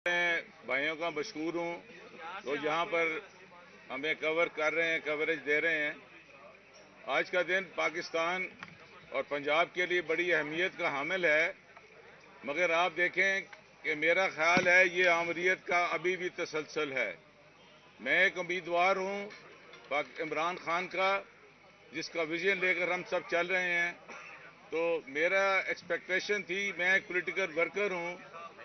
मैं भाइयों का मशहूर हूँ तो यहाँ पर हमें कवर कर रहे हैं, कवरेज दे रहे हैं। आज का दिन पाकिस्तान और पंजाब के लिए बड़ी अहमियत का हामिल है, मगर आप देखें कि मेरा ख्याल है ये आमरीत का अभी भी तसलसल है। मैं एक उम्मीदवार हूँ इमरान खान का, जिसका विजन लेकर हम सब चल रहे हैं। तो मेरा एक्सपेक्टेशन थी, मैं एक पॉलिटिकल वर्कर हूँ,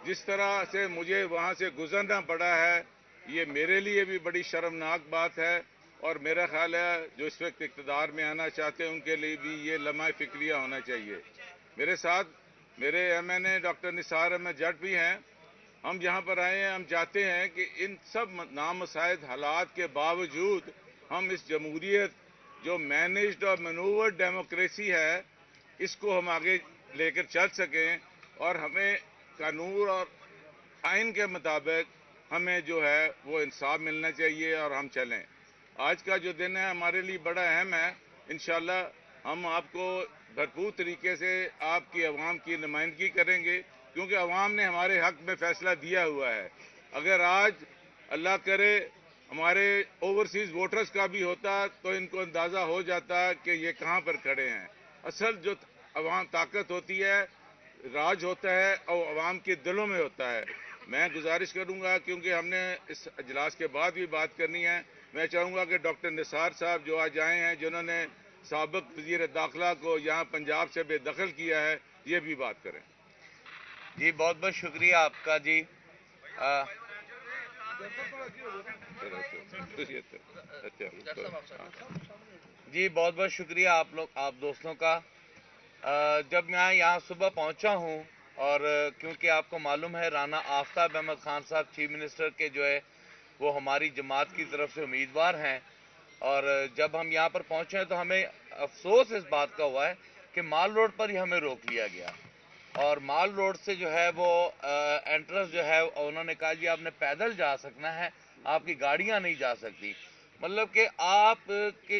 जिस तरह से मुझे वहाँ से गुजरना पड़ा है, ये मेरे लिए भी बड़ी शर्मनाक बात है। और मेरा ख्याल है जो इस वक्त इक़्तिदार में आना चाहते हैं उनके लिए भी ये लम्हा फ़िक्रिया होना चाहिए। मेरे साथ मेरे MNA डॉक्टर निसार अहमद जट भी हैं। हम यहाँ पर आए हैं, हम चाहते हैं कि इन सब नामसाइद हालात के बावजूद हम इस जमहूरियत जो मैनेज्ड और मैनूवर्ड डेमोक्रेसी है, इसको हम आगे लेकर चल सकें और हमें कानून और आइन के मुताबिक हमें जो है वो इंसाफ मिलना चाहिए और हम चलें। आज का जो दिन है हमारे लिए बड़ा अहम है। इंशाल्लाह हम आपको भरपूर तरीके से आपकी अवाम की नुमाइंदगी करेंगे, क्योंकि अवाम ने हमारे हक में फैसला दिया हुआ है। अगर आज अल्लाह करे हमारे ओवरसीज़ वोटर्स का भी होता तो इनको अंदाज़ा हो जाता कि ये कहाँ पर खड़े हैं। असल जो अवाम ताकत होती है, राज होता है और अवाम के दिलों में होता है। मैं गुजारिश करूंगा, क्योंकि हमने इस अजलास के बाद भी बात करनी है, मैं चाहूँगा कि डॉक्टर निसार साहब जो आज आए हैं, जिन्होंने साबिक वज़ीर दाखिला को यहाँ पंजाब से बेदखल किया है, ये भी बात करें। जी बहुत बहुत शुक्रिया आपका जी। जी बहुत बहुत शुक्रिया आप दोस्तों का। जब मैं यहाँ सुबह पहुँचा हूँ, और क्योंकि आपको मालूम है राना आफ्ताब अहमद खान साहब चीफ मिनिस्टर के जो है वो हमारी जमात की तरफ से उम्मीदवार हैं, और जब हम यहाँ पर पहुँचे हैं तो हमें अफसोस इस बात का हुआ है कि माल रोड पर ही हमें रोक लिया गया, और माल रोड से जो है वो एंट्रेंस जो है उन्होंने कहा जी आपने पैदल जा सकना है, आपकी गाड़ियां नहीं जा सकती। मतलब कि आप कि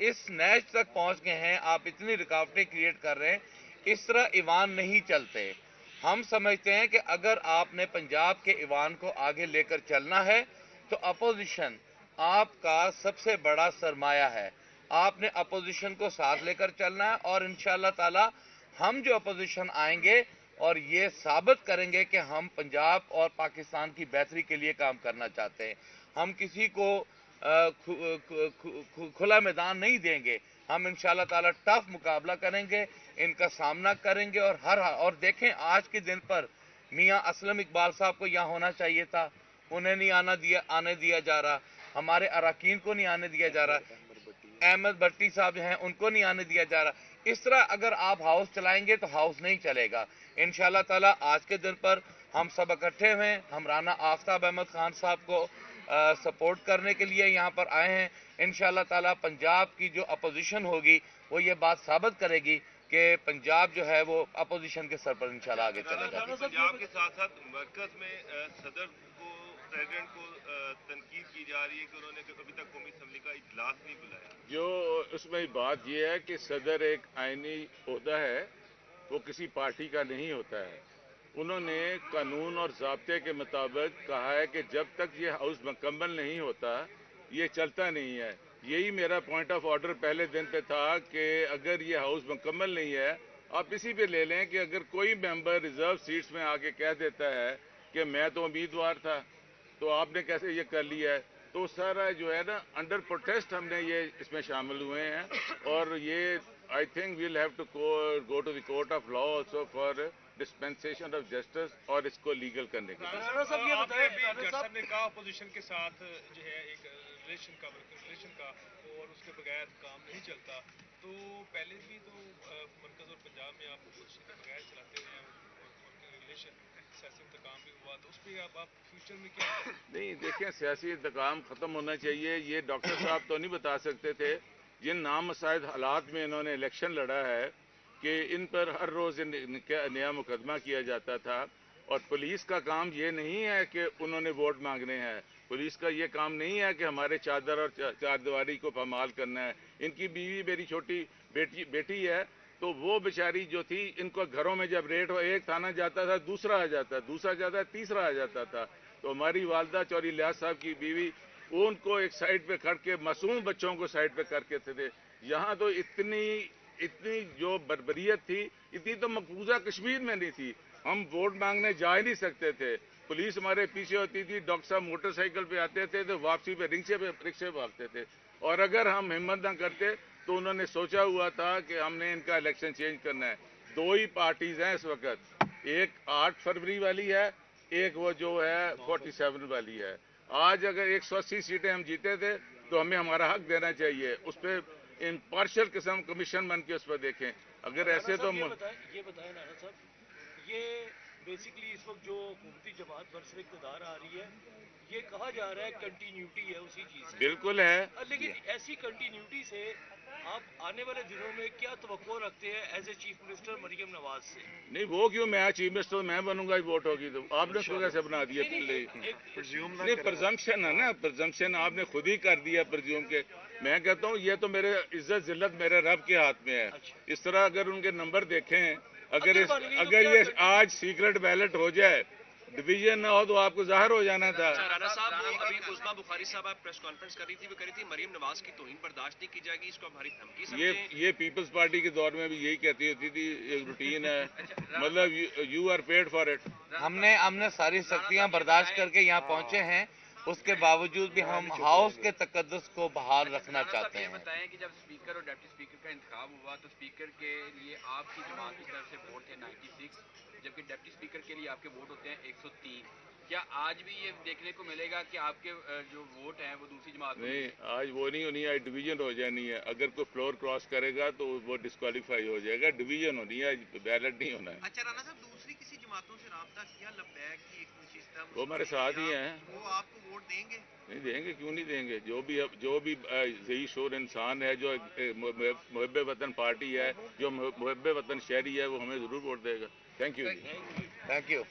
इस नैच तक पहुंच गए हैं, आप इतनी रुकावटें क्रिएट कर रहे हैं। इस तरह ईवान नहीं चलते। हम समझते हैं कि अगर आपने पंजाब के ईवान को आगे लेकर चलना है तो अपोजिशन आपका सबसे बड़ा सरमाया है। आपने अपोजिशन को साथ लेकर चलना है, और इंशाअल्लाह ताला हम जो अपोजिशन आएंगे और ये साबित करेंगे कि हम पंजाब और पाकिस्तान की बेहतरी के लिए काम करना चाहते हैं। हम किसी को खुला मैदान नहीं देंगे। हम इंशाअल्लाह ताला टफ मुकाबला करेंगे, इनका सामना करेंगे। और देखें आज के दिन पर मियां असलम इकबाल साहब को यहाँ होना चाहिए था, उन्हें नहीं आने दिया जा रहा। हमारे अरकान को नहीं आने दिया जा रहा। अहमद भट्टी साहब हैं उनको नहीं आने दिया जा रहा। इस तरह अगर आप हाउस चलाएंगे तो हाउस नहीं चलेगा। इंशाअल्लाह ताला आज के दिन पर हम सब इकट्ठे हुए, हम राना आफ्ताब अहमद खान साहब को सपोर्ट करने के लिए यहाँ पर आए हैं। इंशाअल्लाह ताला पंजाब की जो अपोजिशन होगी वो ये बात साबित करेगी कि पंजाब जो है वो अपोजिशन के सर पर इंशाअल्लाह आगे चलेगा। पंजाब के साथ साथ मरकज में सदर को प्रेसिडेंट को तनकीद की जा रही है कि उन्होंने अभी तक कौमी असम्बली का इजलास नहीं बुलाया। जो उसमें बात यह है कि सदर एक आइनी ओहदा है, वो किसी पार्टी का नहीं होता है। उन्होंने कानून और ज़ाब्ते के मुताबिक कहा है कि जब तक ये हाउस मुकम्मल नहीं होता ये चलता नहीं है। यही मेरा पॉइंट ऑफ ऑर्डर पहले दिन पे था कि अगर ये हाउस मुकम्मल नहीं है, आप इसी पे ले लें कि अगर कोई मेंबर रिजर्व सीट्स में आके कह देता है कि मैं तो उम्मीदवार था, तो आपने कैसे ये कर लिया है, तो सारा जो है ना अंडर प्रोटेस्ट हमने ये इसमें शामिल हुए हैं। और ये I think we'll have to go to the court of law also for dispensation of justice और इसको लीगल करने के लिए। साहब ने कहा अपोजिशन के साथ जो है एक रिलेशन का और उसके बगैर काम नहीं चलता। तो पहले भी तो मरकज और पंजाब में आप अपोजिशन के बगैर चलाते रहे हैं और रिलेशन सियासी इंतकाम भी हुआ, तो उस पर आप फ्यूचर में क्या नहीं, देखें सियासी इंतकाम ख़त्म होना चाहिए। ये डॉक्टर साहब तो नहीं बता सकते थे जिन नामसाइद हालात में इन्होंने इलेक्शन लड़ा है कि इन पर हर रोज़ नया मुकदमा किया जाता था। और पुलिस का काम ये नहीं है कि उन्होंने वोट मांगने हैं, पुलिस का ये काम नहीं है कि हमारे चादर और चारदीवारी को पामाल करना है। इनकी बीवी मेरी छोटी बेटी है, تو وہ بیچاری جو تھی ان کو گھروں میں جب ریٹ ہو ایک تھانہ جاتا تھا دوسرا آ جاتا دوسرا جاتا تیسرا آ جاتا تھا. تو ہماری والدہ چوری لیاس صاحب کی بیوی وہ ان کو ایک سائڈ پہ کر کے معصوم بچوں کو سائڈ پہ کر کے تھے. یہاں تو اتنی جو بربریت تھی اتنی تو مقبوضہ کشمیر میں نہیں تھی. ہم ووٹ مانگنے جا ہی نہیں سکتے تھے. پولیس ہمارے پیچھے ہوتی تھی. ڈاکٹر صاحب موٹر سائیکل پہ آتے تھے تو واپسی پہ رکشے پہ آتے تھے. اور اگر ہم ہمت نہ کرتے تو انہوں نے سوچا ہوا تھا کہ ہم نے ان کا الیکشن چینج کرنا ہے. دو ہی پارٹیز ہیں اس وقت, ایک 8 فروری والی ہے, ایک وہ جو ہے 47 والی ہے. آج اگر 180 سیٹیں ہم جیتے تھے تو ہمیں ہمارا حق دینا چاہیے. اس پہ امپارشل قسم کمیشن بن کے اس پہ دیکھیں. اگر ایسے تو یہ بتائیں رانا صاحب, یہ بیسیکلی اس وقت جو حکومتی جماعت برسر اقتدار آ رہی ہے, یہ کہا جا رہا ہے کنٹینیوٹی ہے اسی چیز کی. بالکل ہے. لیکن ایسی کنٹینیوٹی سے آپ آنے والے دنوں میں کیا توقع رکھتے ہیں as a chief minister Maryam Nawaz سے؟ نہیں وہ کیوں, میں چیف منسٹر میں بنوں گا, ووٹ ہوگی تو آپ نے اس کو کیسے بنا دیا پہلے؟ نہیں پرزمپشن ہے نا, پرزمپشن آپ نے خود ہی کر دیا پرزیوم کے. میں کہتا ہوں یہ تو میرے عزت ذلت میرے رب کے ہاتھ میں ہے. اس طرح اگر ان کے نمبر دیکھیں, اگر یہ آج سیکرٹ بیلٹ ہو جائے, ڈویژن نہ ہو تو آپ کو ظاہر ہو جانا تھا. رانا صاحب ابھی عظمیٰ بخاری صاحب آپ پریس کانفرنس کر رہی تھی مریم نواز کی توہین برداشت نہیں کی جائے گی, اس کو ہماری دھمکی سمجھیں. یہ پیپلز پارٹی کے دور میں بھی یہی کہتی ہوتی تھی, ایک روٹین ہے, مطلب you are paid for it. ہم نے ساری سختیاں برداشت کر کے یہاں پہنچے ہیں, اس کے باوجود بھی ہم ہاؤس کے تقدس کو بحال رکھنا چاہتے ہیں. یہ بتائیں کہ جب اسپیکر اور ڈپٹی اسپیکر کا انتخاب ہوا تو اسپیکر کے لیے آپ کی جماعت کی طرف سے ووٹ تھے 96, جبکہ ڈپٹی اسپیکر کے لیے آپ کے ووٹ ہوتے ہیں 103. کیا آج بھی یہ دیکھنے کو ملے گا کہ آپ کے جو ووٹ ہیں وہ دوسری جماعت کو نہیں, آج وہ نہیں ہونی ہے, ڈویژن ہو جانی ہے. اگر کوئی فلور کراس کرے گا تو وہ ڈسکوالیفائی ہو جائے گا. ڈویژن ہونی ہے, بیلٹ نہیں ہونا ہے. اچھا رانا صاحب, دوسری کسی جماعتوں سے رابطہ کیا؟ لبیک کی ایک نشستہ وہ ہمارے ساتھ ہی ہیں. وہ آپ کو ووٹ دیں گے؟ نہیں دیں گے, کیوں نہیں دیں گے. جو بھی ذہی شور انسان ہے, جو محب وطن پارٹی ہے, جو محب وطن شہری ہے, وہ ہمیں ضرور ووٹ دے گا. Thank you. Thank you.